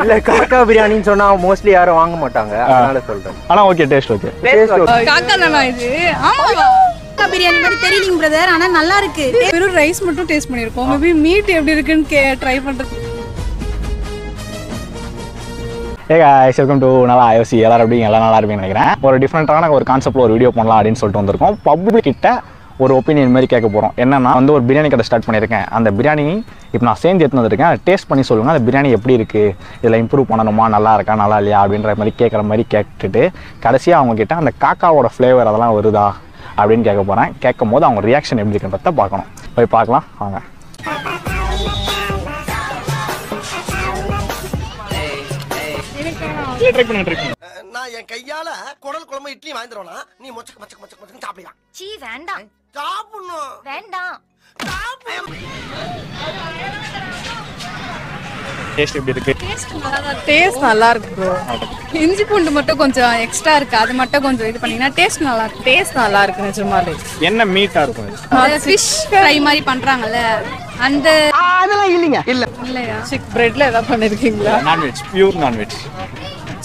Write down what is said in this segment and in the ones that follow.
இல்ல காக்கா பிரியாணின்னு சொன்னா மோஸ்ட்லி யாரும் வாங்க மாட்டாங்க, அதனால சொல்றேன். ஆனா ஓகே, டேஸ்ட் ஓகே. காக்கா தானா இது? ஆமாவா? காக்கா பிரியாணி மாதிரி தெரியலங்க பிரதர், ஆனா நல்லா இருக்கு. வெறும் ரைஸ் மட்டும் டேஸ்ட் பண்ணிருக்கோம். மேபி மீட் எப்படி இருக்குன்னு ட்ரை பண்றது. Hey guys, welcome to நல்லா IOC. எல்லாரும் எப்படி எல்லாம் நல்லா இருப்பீங்கன்னு நினைக்கிறேன். ஒரு டிஃப்ரெண்ட்டான ஒரு கான்செப்ட்ல ஒரு வீடியோ பண்ணலாம் அப்படின்னு சொல்லிட்டு வந்திருக்கோம். பப்ளிக் கிட்ட ஒரு ஒப்பீனியன் மாதிரி கேட்க போகிறோம். என்னன்னா ஒரு பிரியாணி கடை ஸ்டார்ட் பண்ணியிருக்கேன். அந்த பிரியாணி இப்போ நான் சேர்ந்து எடுத்து வந்திருக்கேன். அதை டேஸ்ட் பண்ணி சொல்லுங்கள், அந்த பிரியாணி எப்படி இருக்குது, இதில் இம்ப்ரூவ் பண்ணணுமா, நல்லா இருக்கா நல்லா இல்லையா அப்படின்ற மாதிரி கேட்குற மாதிரி கேட்டுட்டு கடைசியாக அவங்கக்கிட்ட அந்த காக்காவோட ஃப்ளேவர் அதெல்லாம் வருதா அப்படின்னு கேட்க போகிறேன். கேட்கும் போது அவங்க ரியாக்ஷன் எப்படி இருக்குன்றத பார்க்கணும். போய் பார்க்கலாம் வாங்க. நான் என் கையால குடல் குழம்பு இட்லி வாங்கிடுறோம்னா நீ மொச்சக்க மொச்சக்க மொச்சக்க மொச்சக்க சாப்பிடலாம். சீ வேண்டாம். சாப்பிடணும். வேண்டாம். டேஸ்ட் எப்படி இருக்கு? டேஸ்ட் நல்லா இருக்கு ப்ரோ. இஞ்சி பூண்டு மட்டும் கொஞ்சம் எக்ஸ்ட்ரா இருக்கு, அது மட்டும் கொஞ்சம் இது பண்ணீங்கன்னா டேஸ்ட் நல்லா இருக்கு. டேஸ்ட் நல்லா இருக்கு நிஜமாலே. என்ன மீட்டா இருக்கும்? அது ஃபிஷ் ஃப்ரை மாதிரி பண்றாங்கல்ல, அந்த அதெல்லாம் இல்லைங்க. இல்ல இல்லையா? பிரெட்ல ஏதாவது பண்ணிருக்கீங்களா? Non veg, pure non veg.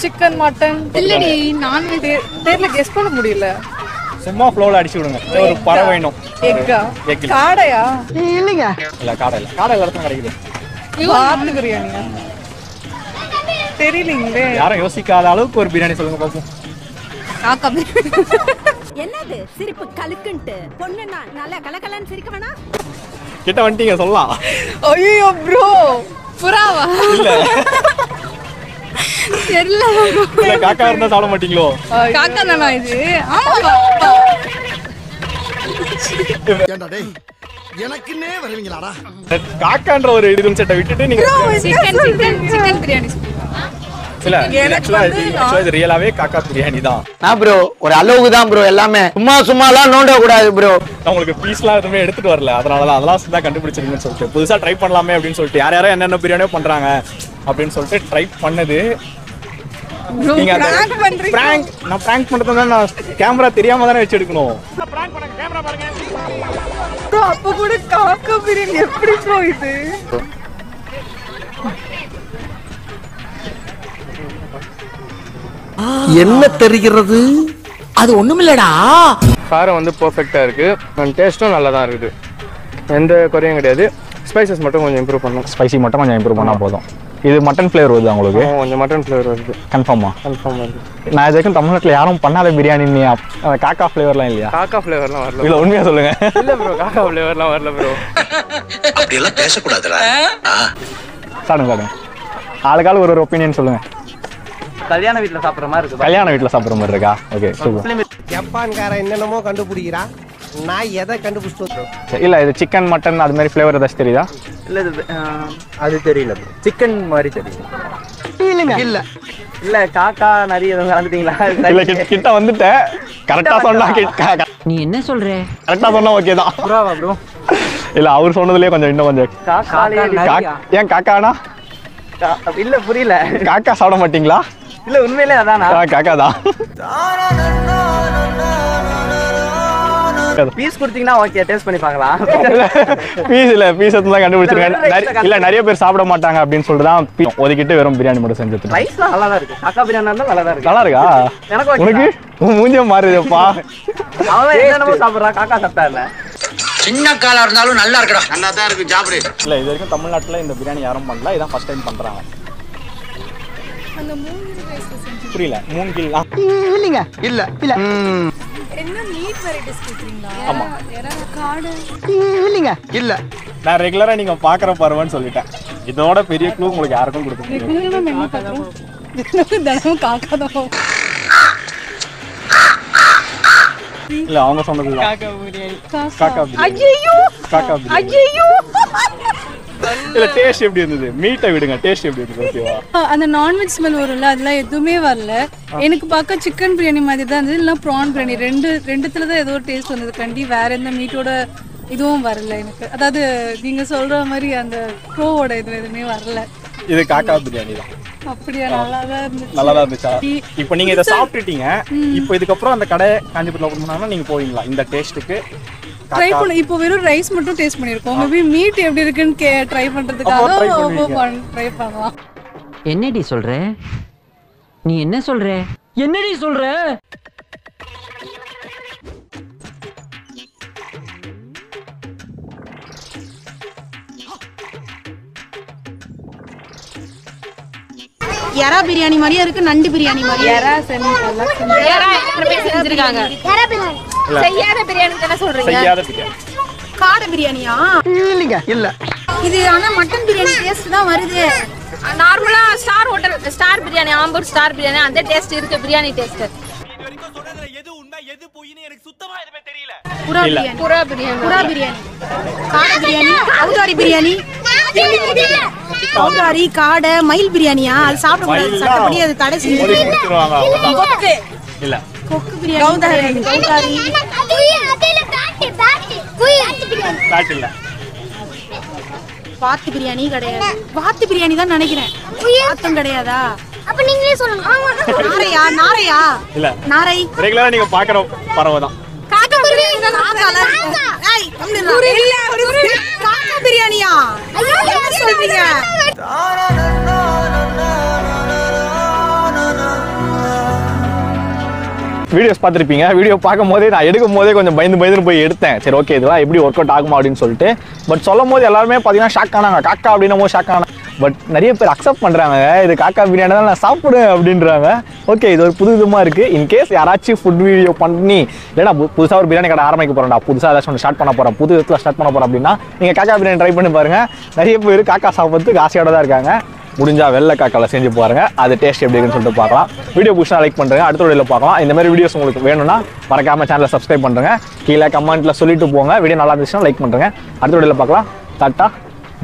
Chicken mutton இல்லடி, நான்வெஜ் தேர்ல கெஸ் பண்ண முடியல. சும்மா ஃப்ளோல அடிச்சு விடுங்க. ஒரு பறவை வேணும். எக்கா காடையா? இல்லைங்க. இல்ல காடை இல்ல, காடை எல்லா இடத்துலயும் கிடைக்குது. வாத்து பிரியாணியா? தெரியலீங்களே. யாரும் யோசிக்காத அளவுக்கு ஒரு பிரியாணி சொல்லுங்க பாப்போம். காக்கா என்னது சிரிப்பு கலுக்குன்ட்டு? பொண்ணுன்னா நல்லா கலகலன்னு சிரிக்க வேணா? கிட்ட வந்துட்டீங்க சொல்லலாம். ஐயோ ப்ரோ, புறாவா? இல்ல தெரியல. இல்ல காக்கா இருந்தா சாப்பிட மாட்டீங்களோ? காக்கா தானா இது? ஆமாவா? ஏண்டா டேய், எனக்குன்னே வருவீங்களாடா? காக்கான்ற ஒரு இது செட்டை விட்டுட்டு நீங்க சிக்கன் பிரியாணி இல்ல ஆக்சுவலா இது ரியலாவே காக்கா பிரியாணி தான். நான் ப்ரோ ஒரு அளவுக்கு தான் ப்ரோ, எல்லாமே சும்மாலாம் நோண்ட கூடாது ப்ரோ. உங்களுக்கு பீஸ்லாம் எதுவுமே எடுத்துட்டு வரல, அதனாலதான் அதெல்லாம் தான் கண்டுபிடிச்சிருக்கீங்கன்னு சொல்லிட்டு புதுசா ட்ரை பண்ணலாமே அப்படின்னு சொல்லிட்டு யார் யாரும் என்னென்ன பிரியாணியோ பண்றாங்க அப்படின்னு சொல்லிட்டு ட்ரை பண்ணது. நீங்க பிராங்க் நான் பிராங்க் பண்றதுன்னா நான் கேமரா தெரியாம தானே வச்சு எடுக்கணும். அப்ப கூட காக்கா பிரியாணி எப்படி போயிது? என்ன தெரிகிறது? அது ஒண்ணுமில்லடா. காரம் பெர்ஃபெக்ட்டா இருக்கு, டேஸ்ட்டும் நல்லா தான் இருக்குது, எந்த குறையும் கிடையாது. ஸ்பைசஸ் மட்டும் கொஞ்சம் இம்ப்ரூவ் பண்ணணும். ஸ்பைசி மட்டும் கொஞ்சம் இம்ப்ரூவ் பண்ணா போதும். இது மட்டன் ஃப்ளேவர் வருது உங்களுக்கு? கொஞ்சம் மட்டன் ஃப்ளேவர் வருது. கன்ஃபார்மா? கன்ஃபார்ம் வருது. நான் இதுக்கும் தமிழ்நாட்டில் யாரும் பண்ணாத பிரியாணி காக்கா ஃப்ளேவர்லாம் இல்லையா? காக்கா ஃப்ளேவர்லாம் வரல. இல்ல உண்மையா சொல்லுங்க. இல்ல ப்ரோ, காக்கா ஃப்ளேவர்லாம் வரல ப்ரோ. அப்படி எல்லாம் பேசக்கூடாதுடா. சாடுங்க ஆளுக்காள் ஒரு ஒப்பீனியன் சொல்லுங்க. கல்யாண வீட்ல சாப்பிடுற மாதிரி இருக்கு. கல்யாண வீட்டுல சாப்பிடுற மாதிரி இருக்கா? Okay super. ஜப்பான்காரன் என்னென்னமோ கண்டுபிடிக்கிறான், நான் எதை கண்டுபிடிச்சிட்டு? இல்ல இது சிக்கன் மட்டன் அது மாதிரி ஃப்ளேவர் ஏதாச்சும் தெரியுதா? இல்ல அது தெரியல ப்ரோ. சிக்கன் மாதிரி தெரியல. இல்லைங்க. இல்ல இல்ல காக்கா நிறைய எதுவும் கலந்துட்டீங்களா? இல்ல கிட்ட வந்துட்டேன். கரெக்டா சொன்னா நீ என்ன சொல்ற? கரெக்டா சொன்னா ஓகே தான். புறாவா ப்ரோ? இல்ல அவர் சொன்னதுலயே கொஞ்சம் இன்னும் கொஞ்சம் ஏன் காக்கானா? இல்ல புரியல. காக்கா சாப்பிட மாட்டீங்களா? இல்ல உண்மையிலே அதானா? காக்கா தான். பீஸ் கொடுத்தீங்கன்னா ஓகே, டேஸ்ட் பண்ணி பார்க்கலாம். பீஸ் தான் கண்டுபிடிச்சிருக்கேன். இல்ல நிறைய பேர் சாப்பிட மாட்டாங்க அப்படின்னு சொல்லிட்டு தான் ஒதுக்கிட்டு வெறும் பிரியாணி மட்டும் செஞ்சுட்டு. ரைஸ்லாம் நல்லா தான் இருக்கு. காக்கா பிரியாணி நல்லா தான் இருக்கு. நல்லா இருக்கா? எனக்கு உனக்கு மூஞ்சியம் மாறுதுப்பா. அவன் என்னமோ சாப்பிடுறான், காக்கா சாப்பிட்டா இல்ல. சின்ன காலா இருந்தாலும் நல்லா இருக்குடா. நல்லா தான் இருக்கு சாப்பிடு. இல்ல இது வரைக்கும் தமிழ்நாட்டுல இந்த பிரியாணி யாரும் பண்ணல, இதான் ஃபர்ஸ்ட் டைம் பண்றாங்க. அந்த மூங்கில் ரைஸ்ல செஞ்சு புரியல. மூங்கில் இல்லைங்க. இல்ல இல்ல. என்ன மீட் வெரைட்டிஸ் கேக்குறீங்களா? ஆமா. காடை இல்லைங்க. இல்ல நான் ரெகுலரா நீங்க பாக்குற பருவன்னு சொல்லிட்டேன். இதோட பெரிய க்ளூ உங்களுக்கு யாருக்கும் கொடுக்க முடியாது. தினமும் காக்கா தான். இல்ல அவங்க சொன்னது காக்கா பிரியாணி. காக்கா பிரியாணி. ஐயோ காக்கா பிரியாணி. ஐயோ. இல்ல டேஸ்ட் எப்படி இருந்தது? மீட்டை விடுங்க, டேஸ்ட் எப்படி இருந்தது? ஓகேவா? அந்த நான்வெஜ் ஸ்மெல் வரும்ல, அதெல்லாம் எதுவுமே வரல. எனக்கு பார்க்க சிக்கன் பிரியாணி மாதிரி தான் இருந்தது, இல்லை ப்ரான் பிரியாணி. ரெண்டுத்துல தான் ஏதோ ஒரு டேஸ்ட் வந்தது கண்டி. வேற எந்த மீட்டோட இதுவும் வரல எனக்கு. அதாவது நீங்க சொல்ற மாதிரி அந்த ப்ரோவோட இது எதுவுமே வரல. இது காக்கா பிரியாணி தான். அப்படியா? நல்லாதான் இருந்துச்சு. நல்லாதான் இருந்துச்சா? இப்போ நீங்க இதை சாப்பிட்டுட்டீங்க, இப்போ இதுக்கப்புறம் அந்த கடை காஞ்சிபுரத்தில் ஓப்பன் பண்ணாங்கன்னா நீங்க போவீங்களா இந்த டேஸ்ட்டுக்கு? ட்ரை பண்ண. இப்போ வெறும் ரைஸ் மட்டும் டேஸ்ட் பண்ணிருக்கோம். மேபி மீட் எப்படி இருக்குன்னு ட்ரை பண்றதுக்காக ட்ரை பண்ணலாம். என்னடி சொல்ற? நீ என்ன சொல்ற? என்னடி சொல்ற? எறா பிரியாணி மாதிரியே இருக்கு, நண்டு பிரியாணி மாதிரியே. எறா செஞ்சிருக்காங்க. செய்யாத பிரியாணி தானே சொல்றீங்க? செய்யாத பிரியாணி. காடை பிரியாணியா? இல்லைங்க இல்ல. இது ஆனா மட்டன் பிரியாணி டேஸ்ட் தான் வருது. நார்மலா star hotel star biryani, Ambur star biryani அந்த டேஸ்ட் இருக்கு, பிரியாணி டேஸ்ட். புறா பிரியாணி, புறா பிரியாணி, காடை பிரியாணி, கவுதாரி பிரியாணி, கவுதாரி, காடை, மயில் பிரியாணியா? அது சாப்பிட கூடாது, சட்டப்படி அது தடை செஞ்சு. இல்ல கொக்கு பிரியாணி, கவுதாரி, இல்ல வாத்து பிரியாணி கிடையாது. வாத்து பிரியாணி தான் நினைக்கிறேன். வாத்தும் கிடையாதா? அப்ப நீங்களே சொல்லுங்க. நாரையா? நாரையா? இல்ல நாரை ரெகுலரா நீங்க பாக்குற பறவை தான். காக்கா பிரியாணி தான். ஏய் இல்ல, காக்கா பிரியாணியா? என்ன சொல்றீங்க? வீடியோஸ் பார்த்துருப்பீங்க. வீடியோ பார்க்கும் போதே நான் எடுக்கும் போதே கொஞ்சம் பயந்து போய் எடுத்தேன். சரி ஓகே இதெல்லாம் எப்படி ஒர்க் அவுட் ஆகுமா அப்படின்னு சொல்லிட்டு. பட் சொல்லும் போது எல்லாருமே பார்த்தீங்கன்னா ஷாக் ஆனாங்க. காக்கா அப்படின்னும் போது ஷாக் ஆனாங்க. பட் நிறைய பேர் அக்செப்ட் பண்ணுறாங்க, இது காக்கா பிரியாணி தான் நான் சாப்பிடுவேன் அப்படின்றாங்க. ஓகே இது ஒரு புது விதமாக இருக்குது. இன்கேஸ் யாராச்சும் ஃபுட் வீடியோ பண்ணி இல்லைனா புதுசாக ஒரு பிரியாணி கடை ஆரம்பிக்க போகிறேன்டா, புதுசாக ஏதாச்சும் ஒன்று ஸ்டார்ட் பண்ண போகிறேன், புது விதத்தில் ஸ்டார்ட் பண்ண போகிறேன் அப்படின்னா நீங்கள் காக்கா பிரியாணி ட்ரை பண்ணி பாருங்கள். நிறைய பேர் காக்கா சாப்பிட்றதுக்கு ஆசையோட தான் இருக்காங்க. முடிஞ்சா வெள்ளை காக்காவில் செஞ்சு பாருங்க, அது டேஸ்ட் எப்படி இருக்குன்னு சொல்லிட்டு பார்க்கலாம். வீடியோ பிடிச்சா லைக் பண்ணுறேன், அடுத்த வீடியோவில் பார்க்கலாம். இந்த மாதிரி வீடியோஸ் உங்களுக்கு வேணும்னா மறக்காம சேனலை சப்ஸ்கிரைப் பண்ணுறேங்க. கீழே கமெண்ட்டில் சொல்லிட்டு போங்க. வீடியோ நல்லா இருந்துச்சுன்னா லைக் பண்ணுறேங்க. அடுத்த வீடியோவில் பார்க்கலாம். Tata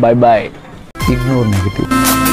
bye bye. Ignore negative.